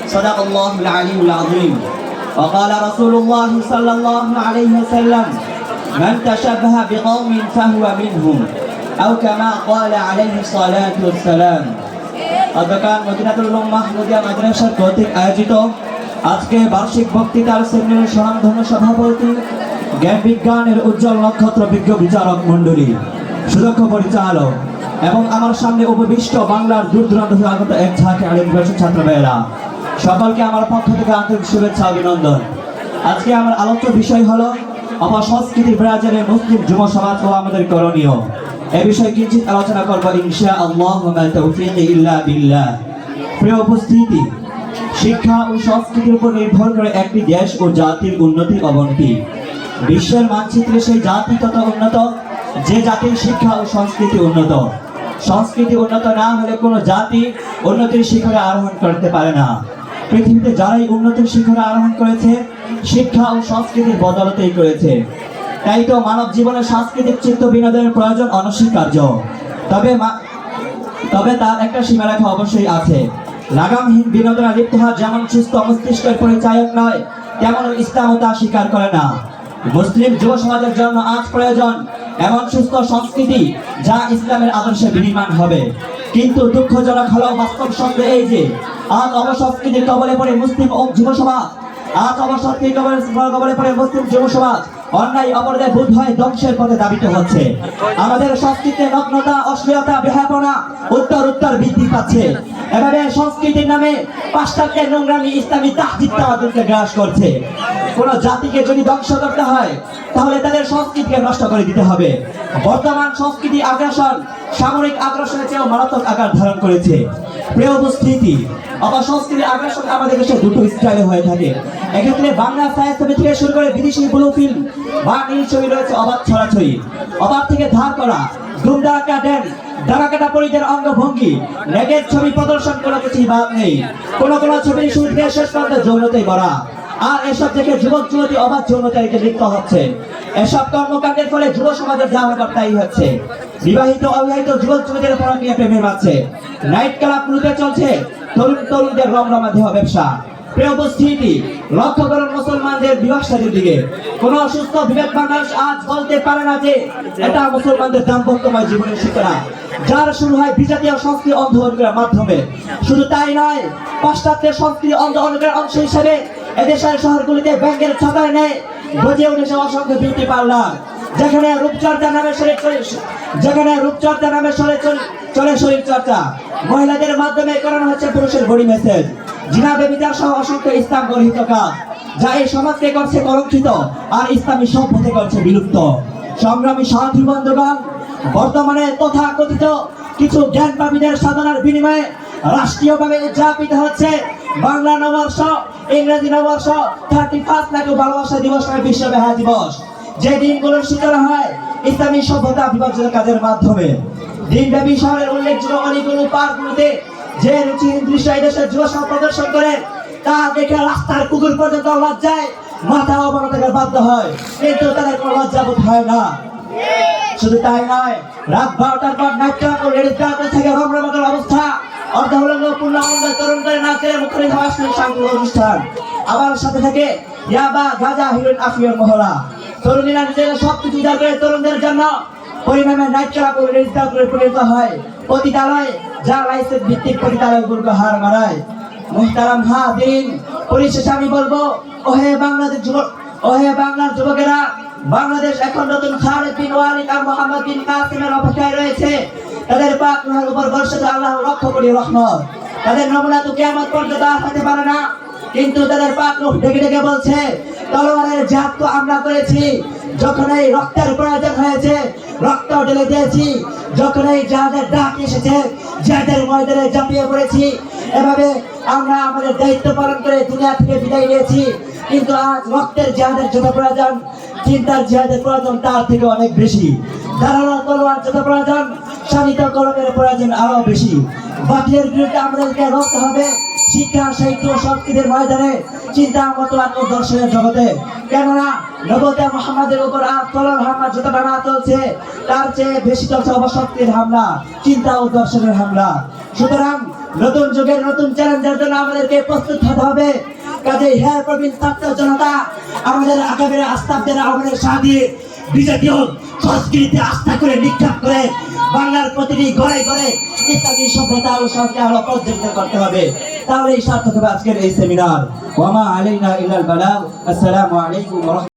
صدق الله العلي العظيم وقال رسول الله صلى الله عليه وسلم من تشبه بقوم فهو منهم أو كما قال عليه الصلاة والسلام অধ্যকার মদিনাতুল মাহমুদিয়া মাদ্রাসার কর্তৃক আয়োজিত আজকে বার্ষিক বক্তৃতার সেমিনারের স্বনামধন্য সভাপতি জ্ঞান বিজ্ঞানের উজ্জ্বল নক্ষত্র বিজ্ঞ বিচারক মণ্ডলী সুদক্ষ পরিচালক এবং আমার সামনে উপবিষ্ট বাংলার দূর দূরান্ত থেকে আগত এক ঝাঁকে আলিম ছাত্র ভাইয়েরা সকলকে আমার পক্ষ থেকে আন্তরিক শুভেচ্ছা অভিনন্দন। আজকে আমার আলোচ্য বিষয় হলো অপসংস্কৃতির বিরাজনে মুসলিম যুব সমাজ ও আমাদের করণীয়। এই বিষয়ে কিঞ্চিত আলোচনা করব ইনশাআল্লাহ ওয়া মা তাওফীকি ইল্লা বিল্লাহ। প্রিয় উপস্থিতি, শিক্ষা ও সংস্কৃতির উপর নির্ভর করে একটি দেশ ও জাতির উন্নতি অবনতি। বিশ্বের মানচিত্রে সেই জাতি তত উন্নত যে জাতির শিক্ষা ও সংস্কৃতি উন্নত। সংস্কৃতি উন্নত না হলে কোনো জাতি উন্নতির শিখরে আরোহণ করতে পারে না। পৃথিবীতে যারাই উন্নতির শিখরে আরোহণ করেছে শিক্ষা ও সংস্কৃতির বদলতেই করেছে। তাই তো মানব জীবনে সাংস্কৃতিক চিত্ত বিনোদনের প্রয়োজন অনস্বীকার্য। তবে তার একটা সীমারেখা অবশ্যই আছে। লাগামহীন বিনোদনে লিপ্ত হওয়া যেমন সুস্থ মস্তিষ্কের পরিচায়ক নয়, তেমন ইসলামও তা স্বীকার করে না। মুসলিম যুব সমাজের জন্য আজ প্রয়োজন এমন সুস্থ সংস্কৃতি যা ইসলামের আদর্শে বিনির্মাণ হবে। কিন্তু দুঃখজনক হলো বাস্তব সত্য এই যে আজ অবসংস্কৃতির কবলে পড়ে মুসলিম ও যুব সমাজ অন্যায় অপরাধে বুধ হয় ধ্বংসের পথে দাবিত হচ্ছে। আমাদের সংস্কৃতিতে নগ্নতা, অশ্লীলতা, বেহায়াপনা উত্তর বৃদ্ধি পাচ্ছে। এভাবে সংস্কৃতির নামে পাশ্চাত্যের নোংরামি ইসলামী তাহজিদটা আমাদেরকে গ্রাস করছে। কোন জাতিকে যদি ধ্বংস করতে হয় তাহলে তাদের সংস্কৃতিকে নষ্ট করে দিতে হবে। বর্তমান সংস্কৃতি আগ্রাসন সামরিক আগ্রাসনের চেয়েও মারাত্মক আকার ধারণ করেছে। প্রিয় উপস্থিতি, অপসংস্কৃতির আগ্রাসন আমাদের দেশে দুটো স্টাইলে হয়ে থাকে। এক্ষেত্রে বাংলা ছায়াছবি থেকে শুরু করে বিদেশি ব্লু ফিল্ম বা নীল ছবি রয়েছে অবাধ ছড়াছড়ি। অবাধ থেকে ধার করা ধুমধারাক্কা ড্যান্স, ধারাকাটা পরিদের অঙ্গভঙ্গি, নেগের ছবি প্রদর্শন করা কিছুই বাদ নেই। কোন ছবির শুরু থেকে শেষ পর্যন্ত যৌনতাই ভরা। আর এসব দেখে যুবক যুবতী অবাধ যৌনতায় লিপ্ত হচ্ছে। এসব কর্মকাণ্ডের ফলে যুব সমাজের যা হবার তাই হচ্ছে। বিবাহিত অবিবাহিত যুবক যুবতীর পরকীয়া প্রেমে মারছে। নাইট ক্লাব গ্রুপে চলছে তরুণদের রমরমা দেহ ব্যবসা। প্রিয় উপস্থিতি, লক্ষ্য করুন মুসলমানদের বিবাহ সাদীর দিকে। কোন অসুস্থ বিবেক মানুষ আজ বলতে পারে না যে এটা মুসলমানদের দাম্পত্যময় জীবনের সূচনা, যার শুরু হয় বিজাতীয় সংস্কৃতি অন্ধ অনুকরণের মাধ্যমে। শুধু তাই নয়, পাশ্চাত্যের সংস্কৃতি অন্ধ অনুকরণের অংশ হিসেবে এদেশের শহরগুলিতে ব্যাংকের ছাতায় নেয় গজে উঠেছে অসংখ্য বিউটি পার্লার, যেখানে রূপচর্চা নামে চলে শরীর চর্চা। মহিলাদের মাধ্যমে করানো হচ্ছে পুরুষের বডি মেসেজ, জিনা বেবিচার সহ অসংখ্য ইসলাম গর্হিত কাজ, যা এই সমাজকে করছে কলঙ্কিত আর ইসলামী সভ্যতা করছে বিলুপ্ত। সংগ্রামী সাথী বন্ধুগণ, বর্তমানে তথাকথিত কিছু জ্ঞানপাপীদের সাধনার বিনিময়ে রাষ্ট্রীয়ভাবে উদযাপিত হচ্ছে বাংলা নববর্ষ, ইংরেজি নববর্ষ, 31 লাখ ভালোবাসা দিবস, বিশ্ব বেহায়া দিবস। যে দিনগুলোর সূচনা হয় ইসলামী সভ্যতা বিভাজনের কাজের মাধ্যমে। দিনব্যাপী শহরের উল্লেখযোগ্য অনেকগুলো পার্কগুলোতে যে রুচিহীন দৃশ্য এই দেশের যুব সমাজ প্রদর্শন করে তা দেখে রাস্তার কুকুর পর্যন্ত লজ্জায় মাথা অবনত থেকে বাধ্য হয়, কিন্তু তাদের কোনো লজ্জাবোধ হয় না। শুধু তাই নয়, রাত 12টার পর নাট্য থেকে রমরমার অবস্থা, অর্ধউলঙ্গ পূর্ণাঙ্গ তরুণ করে নাচে মুখরিত হওয়া সাংস্কৃতিক অনুষ্ঠান। আবার সাথে থাকে ইয়াবা, গাঁজা, হিরোইন, আফিয়ার মহড়া। তরুণীরা নিজেরা সবকিছু উজাড় করে তরুণদের জন্য পরিণামে নাইট ক্লাব পরিণত হয় পতিতালয়, যা লাইসেন্স ভিত্তিক পতিতালয়গুলোকে হার মারায়। মুহতারাম হাজিরিন, পরিশেষে আমি বলবো, ওহে বাংলার যুবকেরা, বাংলাদেশ এখন নতুন খালেদ বিন ওয়ালিদ আর মোহাম্মদ বিন কাসিমের অপেক্ষায় রয়েছে। তাদের পাক রুহের উপর বর্ষিত আল্লাহ লক্ষ কোটি রহমত। তাদের নমুনা তো কিয়ামত পর্যন্ত আসতে পারে না, কিন্তু তাদের পাক রূহ ডেকে ডেকে বলছে, তলোয়ারের জিহাদ তো আমরা করেছি, যখন এই রক্তের প্রয়োজন হয়েছে রক্ত ঢেলে দিয়েছি, যখন এই জিহাদের ডাক এসেছে জিহাদের ময়দানে ঝাঁপিয়ে পড়েছি। এভাবে আমরা আমাদের দায়িত্ব পালন করে দুনিয়া থেকে বিদায় নিয়েছি। কিন্তু আজ রক্তের জিহাদের যত প্রয়োজন, চিন্তার জিহাদের প্রয়োজন তার থেকে অনেক বেশি। ধারালো তলোয়ার যত প্রয়োজন, শানিত কলমের প্রয়োজন আরো বেশি। বাতিলের বিরুদ্ধে আমাদেরকে লড়তে হবে শিক্ষা, সাহিত্য, সংস্কৃতির ময়দানে, চিন্তা, মতবাদ ও দর্শনের জগতে। কেননা নবতে মুহাম্মাদের উপর আর তলোয়ার হামলা যতটা না চলছে, তার চেয়ে বেশি চলছে অবসক্তির হামলা, চিন্তা ও দর্শনের হামলা। সুতরাং নতুন যুগের নতুন চ্যালেঞ্জের জন্য আমাদেরকে প্রস্তুত হতে হবে। কাজেই হে প্রবীণ ছাত্র জনতা, আমাদের আগামী আস্তাবদের আমাদের সাথে বিজাতীয় সংস্কৃতিতে আস্থা করে নিক্ষেপ করে বাংলার প্রতিটি ঘরে ঘরে ইসলামী সভ্যতা ও সংস্কার প্রজ্বলিত করতে হবে। তাহলে এই সার্থক হবে আজকের এই সেমিনার। ওয়া মা আলাইনা ইল্লাল বালাগ। আসসালামু আলাইকুম ওয়া রাহমাতুল্লাহ।